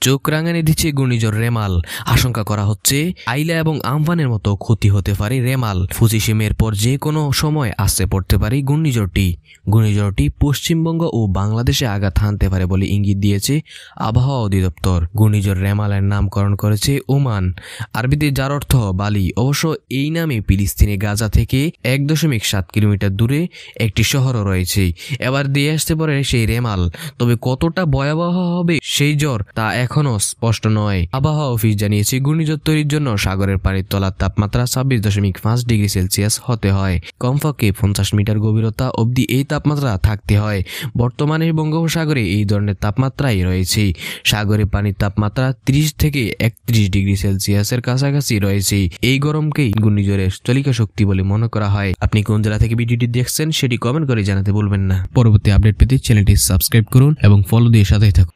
চোখ রাঙানি দিচ্ছে ঘূর্ণিঝড় রেমাল। আশঙ্কা করা হচ্ছে আইলা এবং আমফানের মতো ক্ষতি হতে পারে রেমাল। 25 মের পর যে কোনো সময় আসতে পড়তে পারে ঘূর্ণিঝড়টি পশ্চিমবঙ্গ ও বাংলাদেশে আঘাত হানতে পারে বলে ইঙ্গিত দিয়েছে আবহাওয়া অধিদপ্তর। ঘূর্ণিঝড় রেমালের নামকরণ করেছে ওমান, আরবিতে যার অর্থ বালি। অবশ্য এই নামে ফিলিস্তিনে গাজা থেকে 1.7 কিলোমিটার দূরে একটি শহরও রয়েছে। এবার দিয়ে আসতে পারে সেই রেমাল, তবে কতটা ভয়াবহ হবে সেই ঝড় তা এখনো স্পষ্ট নয়। আবহাওয়া অফিস জানিয়েছে ঘূর্ণিঝড় তৈরির জন্য সাগরের পানির তলার তাপমাত্রা 26.5 ডিগ্রি সেলসিয়াস হতে হয়। কমপক্ষে 50 মিটার গভীরতা অবধি এই তাপমাত্রা থাকতে হয়। বর্তমানে বঙ্গোপসাগরে এই ধরনের তাপমাত্রাই রয়েছে। সাগরে পানির তাপমাত্রা 30 থেকে 31 ডিগ্রি সেলসিয়াসের কাছাকাছি রয়েছে। এই গরমকেই ঘূর্ণিঝড়ের চালিকা শক্তি বলে মনে করা হয়। আপনি কোন জেলা থেকে ভিডিওটি দেখছেন সেটি কমেন্ট করে জানাতে ভুলবেন না। পরবর্তী আপডেট পেতে চ্যানেলটি সাবস্ক্রাইব করুন এবং ফলো দিয়ে সাথেই থাকুন।